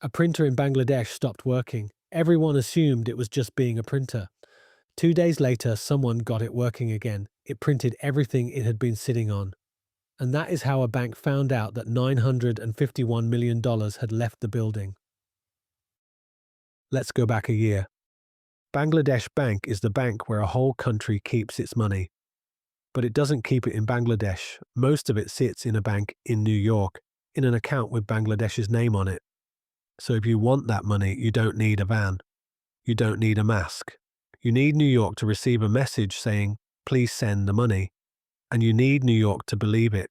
A printer in Bangladesh stopped working. Everyone assumed it was just being a printer. 2 days later, someone got it working again. It printed everything it had been sitting on. And that is how a bank found out that $951 million had left the building. Let's go back a year. Bangladesh Bank is the bank where a whole country keeps its money. But it doesn't keep it in Bangladesh. Most of it sits in a bank in New York, in an account with Bangladesh's name on it. So if you want that money, you don't need a van. You don't need a mask. You need New York to receive a message saying, please send the money. And you need New York to believe it.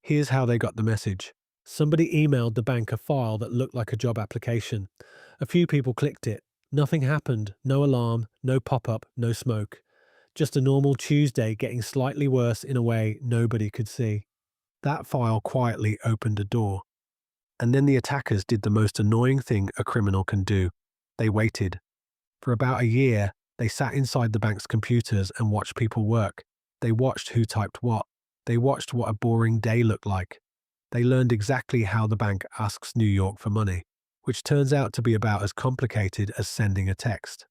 Here's how they got the message. Somebody emailed the bank a file that looked like a job application. A few people clicked it. Nothing happened. No alarm, no pop-up, no smoke. Just a normal Tuesday getting slightly worse in a way nobody could see. That file quietly opened a door. And then the attackers did the most annoying thing a criminal can do. They waited. For about a year, they sat inside the bank's computers and watched people work. They watched who typed what. They watched what a boring day looked like. They learned exactly how the bank asks New York for money, which turns out to be about as complicated as sending a text.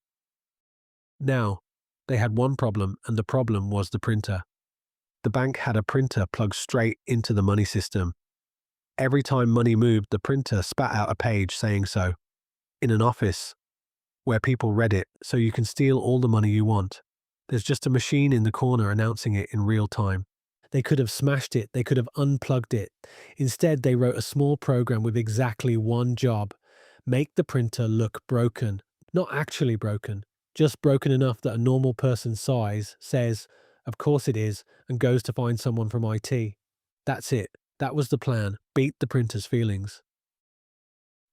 Now, they had one problem, and the problem was the printer. The bank had a printer plugged straight into the money system. Every time money moved, the printer spat out a page saying so. In an office, where people read it, so you can steal all the money you want. There's just a machine in the corner announcing it in real time. They could have smashed it, they could have unplugged it. Instead, they wrote a small program with exactly one job: make the printer look broken. Not actually broken, just broken enough that a normal person's size says, of course it is, and goes to find someone from IT. That's it. That was the plan. Beat the printer's feelings.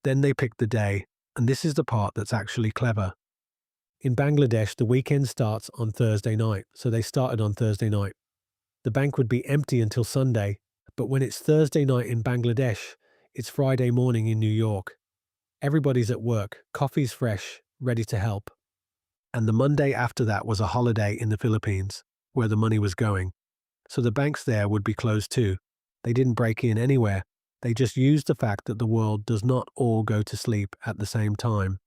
Then they picked the day, and this is the part that's actually clever. In Bangladesh, the weekend starts on Thursday night, so they started on Thursday night. The bank would be empty until Sunday, but when it's Thursday night in Bangladesh, it's Friday morning in New York. Everybody's at work, coffee's fresh, ready to help. And the Monday after that was a holiday in the Philippines, where the money was going. So the banks there would be closed too. They didn't break in anywhere. They just used the fact that the world does not all go to sleep at the same time.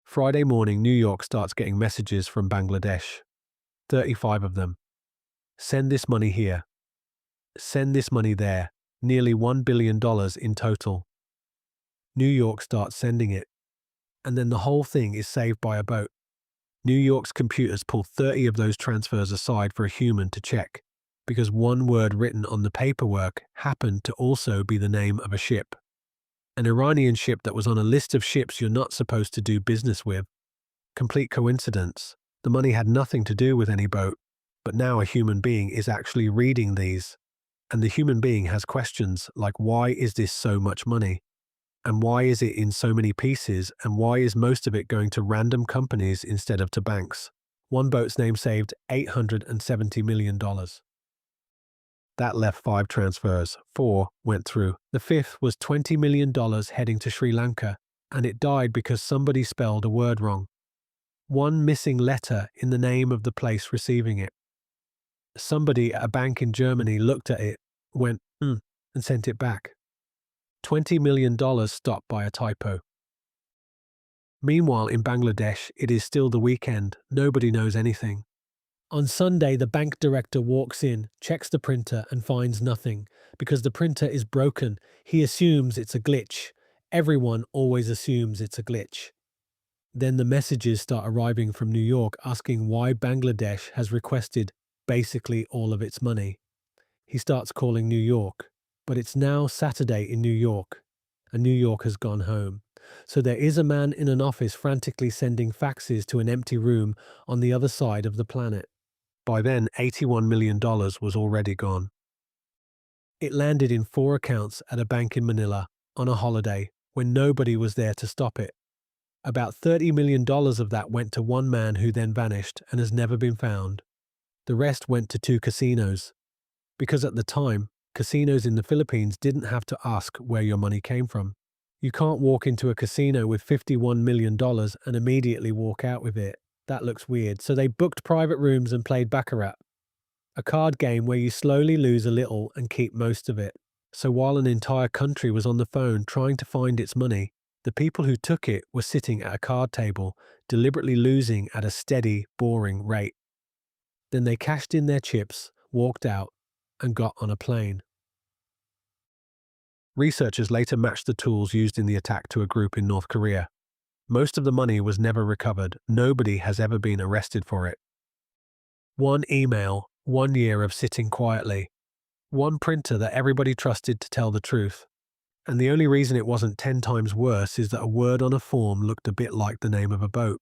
Friday morning, New York starts getting messages from Bangladesh. 35 of them. Send this money here. Send this money there. Nearly $1 billion in total. New York starts sending it. And then the whole thing is saved by a boat. New York's computers pull 30 of those transfers aside for a human to check, because one word written on the paperwork happened to also be the name of a ship. An Iranian ship that was on a list of ships you're not supposed to do business with. Complete coincidence. The money had nothing to do with any boat, but now a human being is actually reading these. And the human being has questions like, why is this so much money? And why is it in so many pieces? And why is most of it going to random companies instead of to banks? One boat's name saved $870 million. That left 5 transfers. 4 went through. The 5th was $20 million heading to Sri Lanka, and it died because somebody spelled a word wrong. One missing letter in the name of the place receiving it. Somebody at a bank in Germany looked at it, went, and sent it back. $20 million stopped by a typo. Meanwhile, in Bangladesh, it is still the weekend. Nobody knows anything. On Sunday, the bank director walks in, checks the printer, and finds nothing. Because the printer is broken, he assumes it's a glitch. Everyone always assumes it's a glitch. Then the messages start arriving from New York asking why Bangladesh has requested basically all of its money. He starts calling New York, but it's now Saturday in New York, and New York has gone home. So there is a man in an office frantically sending faxes to an empty room on the other side of the planet. By then, $81 million was already gone. It landed in 4 accounts at a bank in Manila on a holiday when nobody was there to stop it. About $30 million of that went to one man who then vanished and has never been found. The rest went to 2 casinos. Because at the time, casinos in the Philippines didn't have to ask where your money came from. You can't walk into a casino with $51 million and immediately walk out with it. That looks weird. So they booked private rooms and played baccarat, a card game where you slowly lose a little and keep most of it. So while an entire country was on the phone trying to find its money, the people who took it were sitting at a card table, deliberately losing at a steady, boring rate. Then they cashed in their chips, walked out, and got on a plane. Researchers later matched the tools used in the attack to a group in North Korea. Most of the money was never recovered. Nobody has ever been arrested for it. One email, 1 year of sitting quietly. One printer that everybody trusted to tell the truth. And the only reason it wasn't 10 times worse is that a word on a form looked a bit like the name of a boat.